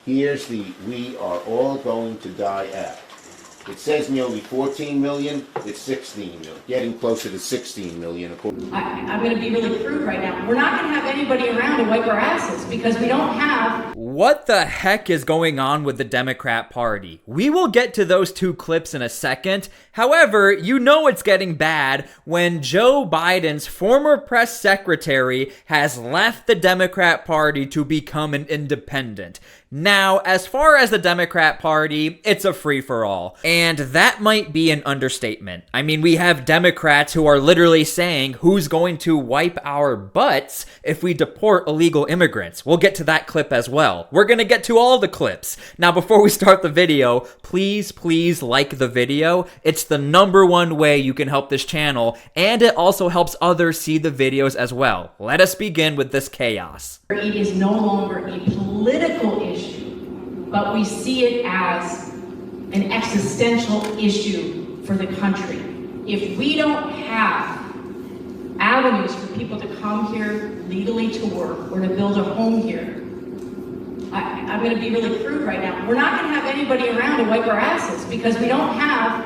Here's the "We are all going to die" act. It says nearly 14 million. It's 16 million, getting closer to 16 million. I'm going to be really crude right now. We're not going to have anybody around to wipe our asses because we don't have... What the heck is going on with the Democrat Party? We will get to those two clips in a second. However, you know it's getting bad when Joe Biden's former press secretary has left the Democrat Party to become an independent. Now, as far as the Democrat Party, it's a free-for-all. And that might be an understatement. I mean, we have Democrats who are literally saying who's going to wipe our butts if we deport illegal immigrants. We'll get to that clip as well. We're gonna get to all the clips. Now, before we start the video, please like the video. It's the #1 way you can help this channel, and it also helps others see the videos as well. Let us begin with this chaos. It is no longer a political issue, but we see it as an existential issue for the country. If we don't have avenues for people to come here legally to work or to build a home here, I'm going to be really crude right now. We're not going to have anybody around to wipe our asses because we don't have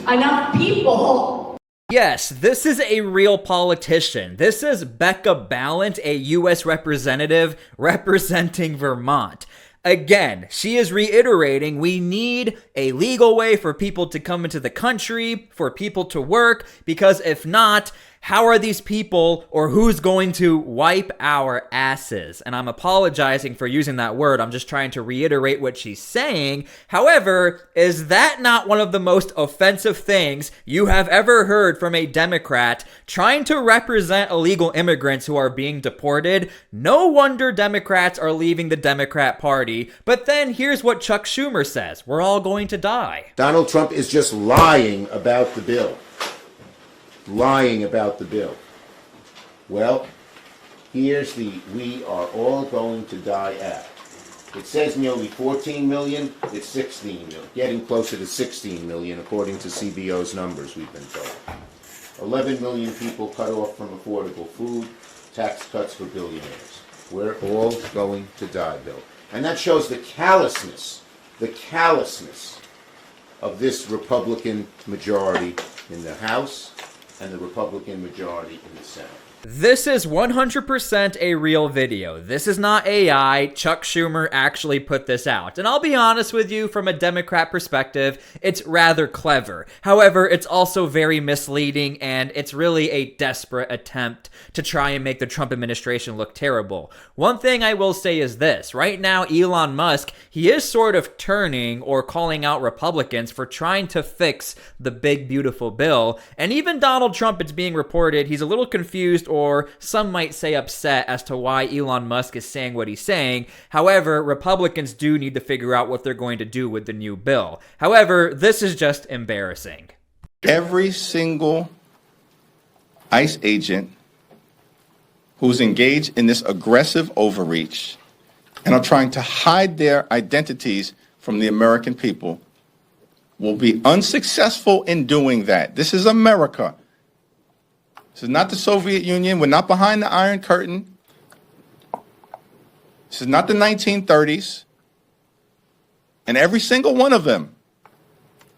enough people. Yes, this is a real politician. This is Becca Balint, a U.S. representative representing Vermont. Again, she is reiterating we need a legal way for people to come into the country, for people to work, because if not, how are these people or who's going to wipe our asses? And I'm apologizing for using that word. I'm just trying to reiterate what she's saying. However, is that not one of the most offensive things you have ever heard from a Democrat trying to represent illegal immigrants who are being deported? No wonder Democrats are leaving the Democrat Party. But then here's what Chuck Schumer says. We're all going to die. Donald Trump is just lying about the bill. Lying about the bill. Well, here's the "We are all going to die" act. It says nearly 14 million. It's 16 million, getting closer to 16 million according to CBO's numbers, we've been told. 11 million people cut off from affordable food, tax cuts for billionaires. We're all going to die, Bill. And that shows the callousness of this Republican majority in the House and the Republican majority in the Senate. This is 100% a real video. This is not AI. Chuck Schumer actually put this out. And I'll be honest with you, from a Democrat perspective, it's rather clever. However, it's also very misleading, and it's really a desperate attempt to try and make the Trump administration look terrible. One thing I will say is this. Right now, Elon Musk, he is sort of turning or calling out Republicans for trying to fix the big, beautiful bill. And even Donald Trump, it's being reported, he's a little confused, or some might say upset, as to why Elon Musk is saying what he's saying. However, Republicans do need to figure out what they're going to do with the new bill. However, this is just embarrassing. Every single ICE agent who's engaged in this aggressive overreach and are trying to hide their identities from the American people will be unsuccessful in doing that. This is America. This is not the Soviet Union. We're not behind the Iron Curtain. This is not the 1930s. And every single one of them,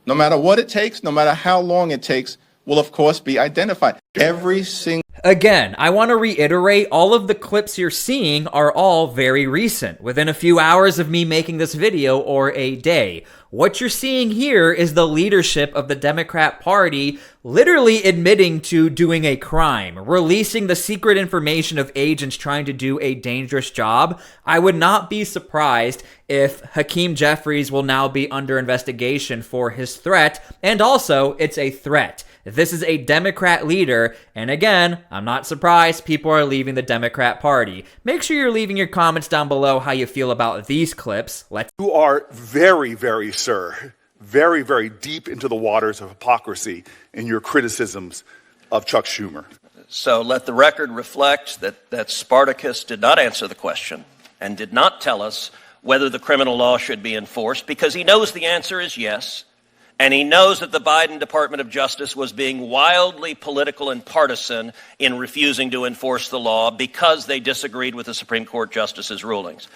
no matter what it takes, no matter how long it takes, will of course be identified. Every single... Again, I want to reiterate, all of the clips you're seeing are all very recent, within a few hours of me making this video or a day. What you're seeing here is the leadership of the Democrat Party literally admitting to doing a crime, releasing the secret information of agents trying to do a dangerous job. I would not be surprised if Hakeem Jeffries will now be under investigation for his threat, and also, it's a threat. This is a Democrat leader, and again, I'm not surprised people are leaving the Democrat Party. Make sure you're leaving your comments down below how you feel about these clips. You are very, sir, very deep into the waters of hypocrisy in your criticisms of Chuck Schumer. So let the record reflect that Spartacus did not answer the question and did not tell us whether the criminal law should be enforced, because he knows the answer is yes. And he knows that the Biden Department of Justice was being wildly political and partisan in refusing to enforce the law because they disagreed with the Supreme Court justices' rulings.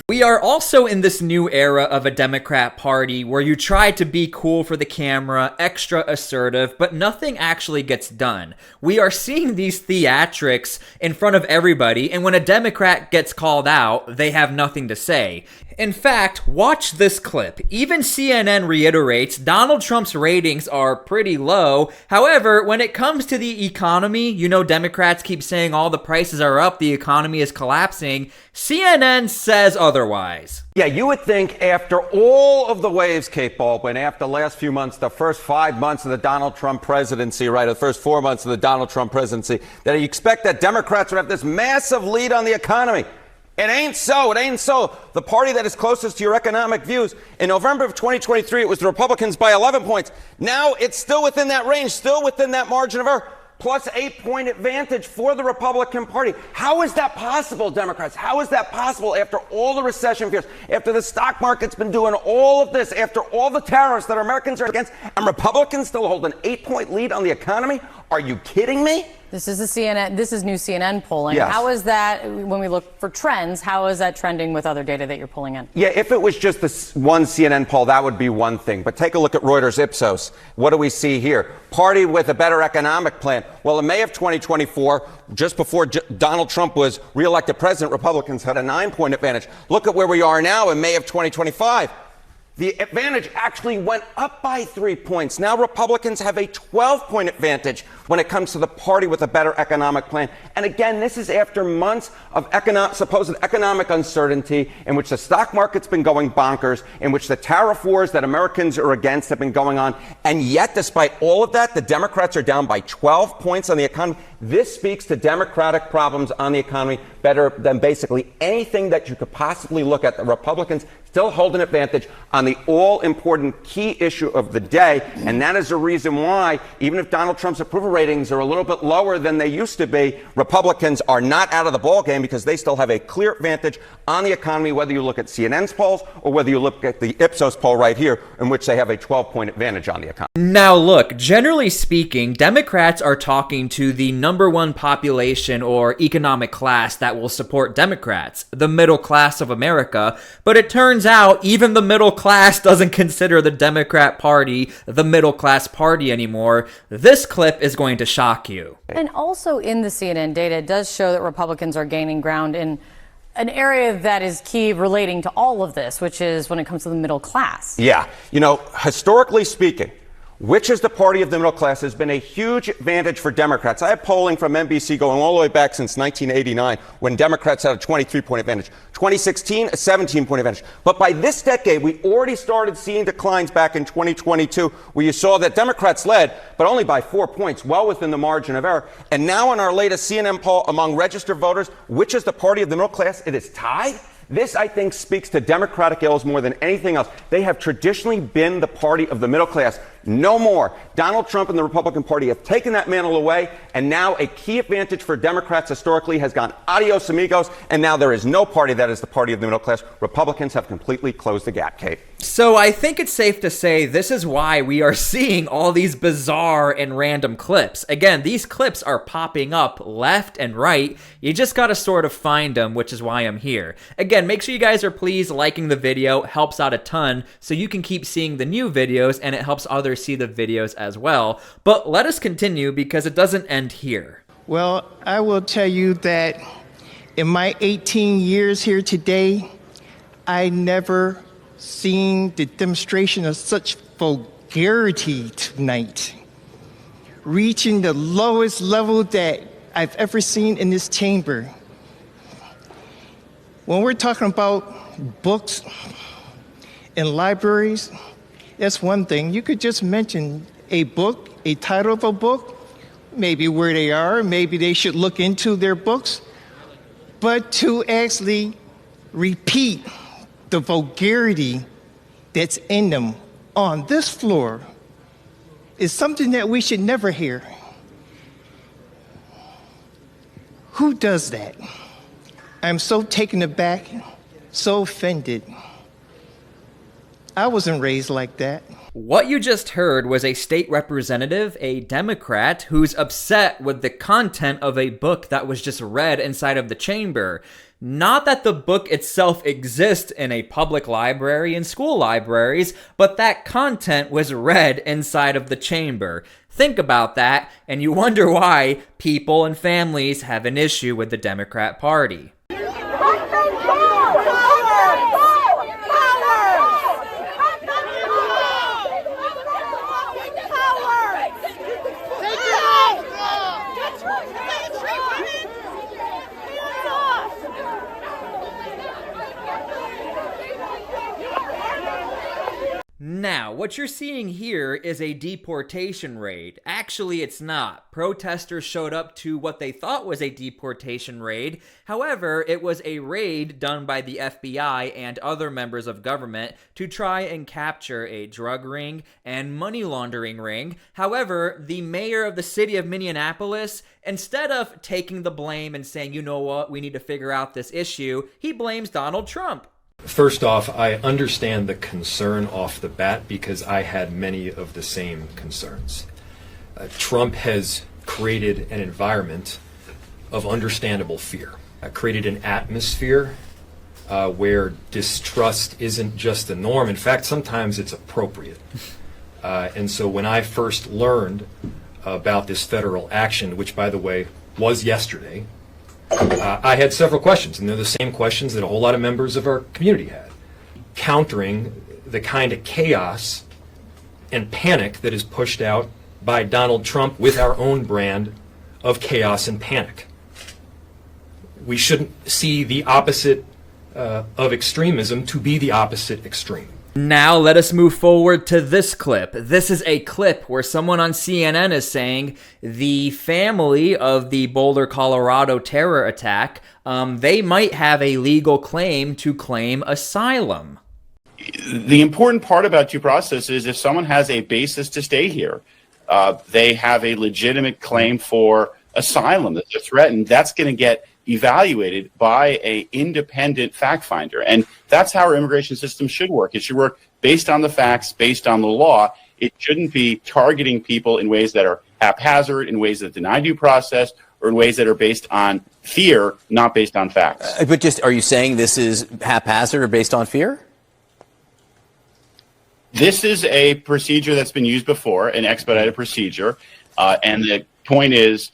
We are also in this new era of a Democrat Party where you try to be cool for the camera, extra assertive, but nothing actually gets done. We are seeing these theatrics in front of everybody, and when a Democrat gets called out, they have nothing to say. In fact, watch this clip. Even CNN reiterates Donald Trump's ratings are pretty low. However, when it comes to the economy, you know Democrats keep saying all the prices are up, the economy is collapsing. CNN says otherwise. Yeah, you would think after all of the waves, Kate Baldwin, after the last few months, the first 5 months of the Donald Trump presidency, right, the first 4 months of the Donald Trump presidency, that you expect that Democrats would have this massive lead on the economy. It ain't so. It ain't so. The party that is closest to your economic views, in November of 2023, it was the Republicans by 11 points. Now it's still within that range, still within that margin of error. Plus 8-point advantage for the Republican Party. How is that possible, Democrats? How is that possible after all the recession fears, after the stock market's been doing all of this, after all the tariffs that Americans are against, and Republicans still hold an 8-point lead on the economy? Are you kidding me? This is new CNN polling. Yes. How is that, when we look for trends, how is that trending with other data that you're pulling in? Yeah, if it was just this one CNN poll, that would be one thing. But take a look at Reuters Ipsos. What do we see here? Party with a better economic plan. Well, in May of 2024, just before Donald Trump was reelected president, Republicans had a 9-point advantage. Look at where we are now in May of 2025. The advantage actually went up by 3 points. Now Republicans have a 12-point advantage when it comes to the party with a better economic plan. And again, this is after months of supposed economic uncertainty in which the stock market's been going bonkers, in which the tariff wars that Americans are against have been going on. And yet, despite all of that, the Democrats are down by 12 points on the economy. This speaks to Democratic problems on the economy better than basically anything that you could possibly look at. The Republicans still hold an advantage on the all-important key issue of the day, and that is the reason why, even if Donald Trump's approval ratings are a little bit lower than they used to be, Republicans are not out of the ballgame because they still have a clear advantage on the economy, whether you look at CNN's polls or whether you look at the Ipsos poll right here, in which they have a 12-point advantage on the economy. Now look, generally speaking, Democrats are talking to the number one population or economic class that will support Democrats, the middle class of America, but it turns out even the middle class doesn't consider the Democrat Party the middle class party anymore. This clip is going to shock you. And also in the CNN data, it does show that Republicans are gaining ground in an area that is key relating to all of this, which is when it comes to the middle class. Yeah. You know, historically speaking, which is the party of the middle class has been a huge advantage for Democrats. I have polling from NBC going all the way back since 1989 when Democrats had a 23-point advantage. 2016, a 17-point advantage. But by this decade, we already started seeing declines back in 2022 where you saw that Democrats led, but only by 4 points, well within the margin of error. And now in our latest CNN poll among registered voters, which is the party of the middle class, it is tied. This, I think, speaks to Democratic ills more than anything else. They have traditionally been the party of the middle class. No more. Donald Trump and the Republican Party have taken that mantle away, and now a key advantage for Democrats historically has gone adios amigos, and now there is no party that is the party of the middle class. Republicans have completely closed the gap, Kate. So I think it's safe to say this is why we are seeing all these bizarre and random clips. Again, these clips are popping up left and right. You just gotta sort of find them, which is why I'm here. Again, make sure you guys are please liking the video. It helps out a ton so you can keep seeing the new videos and it helps others see the videos as well. But let us continue because it doesn't end here. Well, I will tell you that in my 18 years here today, I never seen the demonstration of such vulgarity tonight, reaching the lowest level that I've ever seen in this chamber. When we're talking about books in libraries, that's one thing. You could just mention a book, a title of a book, maybe where they are, maybe they should look into their books, but to actually repeat the vulgarity that's in them on this floor is something that we should never hear. Who does that? I'm so taken aback, so offended. I wasn't raised like that. What you just heard was a state representative, a Democrat, who's upset with the content of a book that was just read inside of the chamber. Not that the book itself exists in a public library and school libraries, but that content was read inside of the chamber. Think about that, and you wonder why people and families have an issue with the Democrat Party. Now, what you're seeing here is a deportation raid. Actually, it's not. Protesters showed up to what they thought was a deportation raid. However, it was a raid done by the FBI and other members of government to try and capture a drug ring and money laundering ring. However, the mayor of the city of Minneapolis, instead of taking the blame and saying, you know what, we need to figure out this issue, he blames Donald Trump. First off, I understand the concern off the bat because I had many of the same concerns. Trump has created an environment of understandable fear, created an atmosphere where distrust isn't just the norm. In fact, sometimes it's appropriate. And so when I first learned about this federal action, which, by the way, was yesterday, I had several questions, and they're the same questions that a whole lot of members of our community had. Countering the kind of chaos and panic that is pushed out by Donald Trump with our own brand of chaos and panic. We shouldn't see the opposite of extremism to be the opposite extreme. Now let us move forward to this clip. This is a clip where someone on CNN is saying the family of the Boulder, Colorado terror attack, they might have a legal claim to claim asylum. The important part about due process is if someone has a basis to stay here, they have a legitimate claim for asylum that they're threatened, that's going to get evaluated by an independent fact finder. And that's how our immigration system should work. It should work based on the facts, based on the law. It shouldn't be targeting people in ways that are haphazard, in ways that deny due process, or in ways that are based on fear, not based on facts. But just, are you saying this is haphazard or based on fear? This is a procedure that's been used before, an expedited procedure. And the point is,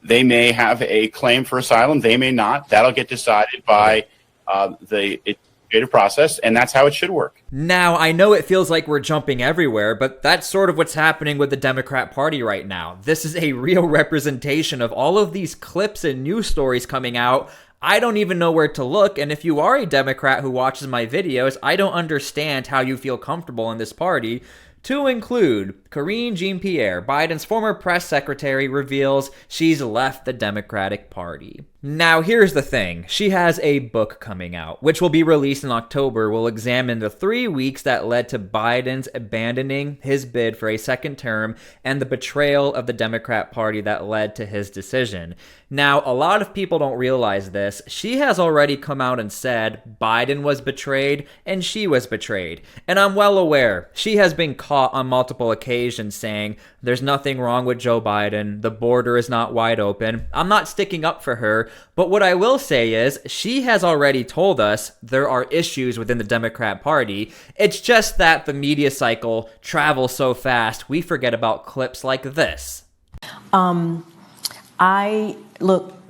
they may have a claim for asylum. They may not. That'll get decided by the administrative process, and that's how it should work. Now, I know it feels like we're jumping everywhere, but that's sort of what's happening with the Democrat Party right now. This is a real representation of all of these clips and news stories coming out. I don't even know where to look, and if you are a Democrat who watches my videos, I don't understand how you feel comfortable in this party. To include, Karine Jean-Pierre, Biden's former press secretary, reveals she's left the Democratic Party. Now, here's the thing. She has a book coming out, which will be released in October. Will examine the 3 weeks that led to Biden's abandoning his bid for a second term and the betrayal of the Democrat Party that led to his decision. Now, a lot of people don't realize this. She has already come out and said Biden was betrayed and she was betrayed. And I'm well aware she has been caught on multiple occasions saying there's nothing wrong with Joe Biden, the border is not wide open. I'm not sticking up for her, but what I will say is she has already told us there are issues within the Democrat Party. It's just that the media cycle travels so fast, we forget about clips like this.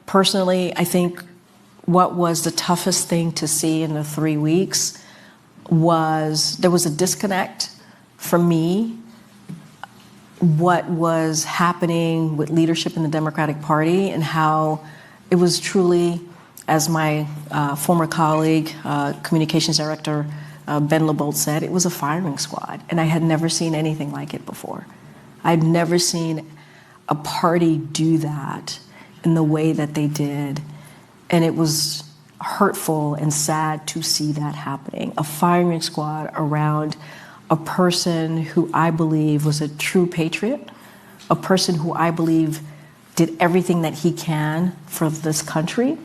Personally, I think what was the toughest thing to see in the 3 weeks was there was a disconnect for me. What was happening with leadership in the Democratic Party and how it was truly, as my former colleague, communications director Ben LeBolt said, it was a firing squad. And I had never seen anything like it before. I'd never seen a party do that in the way that they did. And it was hurtful and sad to see that happening. A firing squad around a person who I believe was a true patriot, a person who I believe did everything that he can for this country,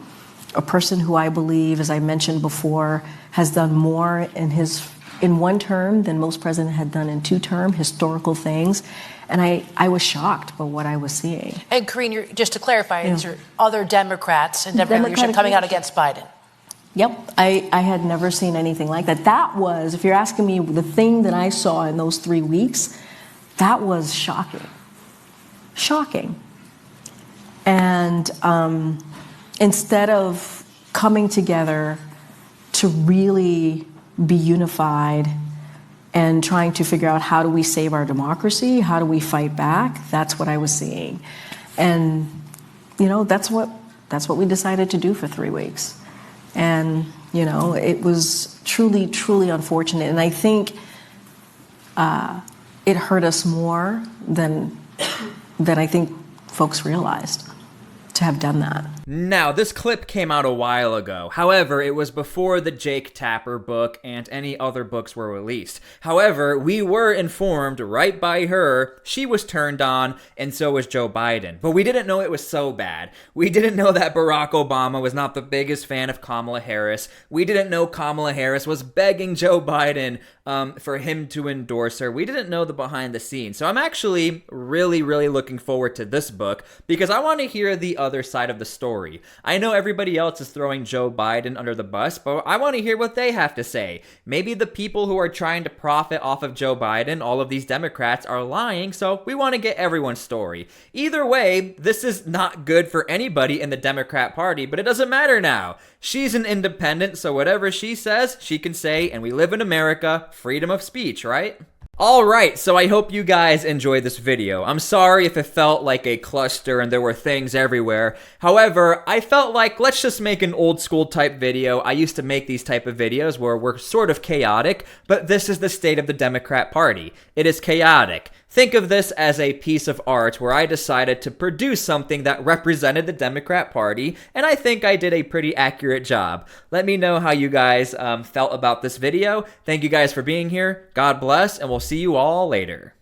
a person who I believe, as I mentioned before, has done more in his in one term than most presidents had done in 2 terms, historical things. And I was shocked by what I was seeing. And Karine, just to clarify, these are other Democrats and Democratic leadership coming out against Biden. Yep, I had never seen anything like that. That was, if you're asking me, the thing that I saw in those 3 weeks, that was shocking. Shocking. And instead of coming together to really be unified and trying to figure out how do we save our democracy, how do we fight back, that's what I was seeing. And, you know, that's what we decided to do for 3 weeks. And, you know, it was truly, truly unfortunate. And I think it hurt us more than I think folks realized to have done that. Now, this clip came out a while ago. However, it was before the Jake Tapper book and any other books were released. However, we were informed right by her she was turned on, and so was Joe Biden. But we didn't know it was so bad. We didn't know that Barack Obama was not the biggest fan of Kamala Harris. We didn't know Kamala Harris was begging Joe Biden for him to endorse her. We didn't know the behind the scenes. So I'm actually really, really looking forward to this book because I want to hear the other side of the story. I know everybody else is throwing Joe Biden under the bus, but I want to hear what they have to say. Maybe the people who are trying to profit off of Joe Biden, all of these Democrats, are lying, so we want to get everyone's story. Either way, this is not good for anybody in the Democrat Party, but it doesn't matter now. She's an independent, so whatever she says, she can say, and we live in America, freedom of speech, right? Alright, so I hope you guys enjoyed this video. I'm sorry if it felt like a cluster and there were things everywhere. However, I felt like let's just make an old school type video. I used to make these type of videos where we're sort of chaotic, but this is the state of the Democrat Party. It is chaotic. Think of this as a piece of art where I decided to produce something that represented the Democrat Party, and I think I did a pretty accurate job. Let me know how you guys felt about this video. Thank you guys for being here. God bless, and we'll see you all later.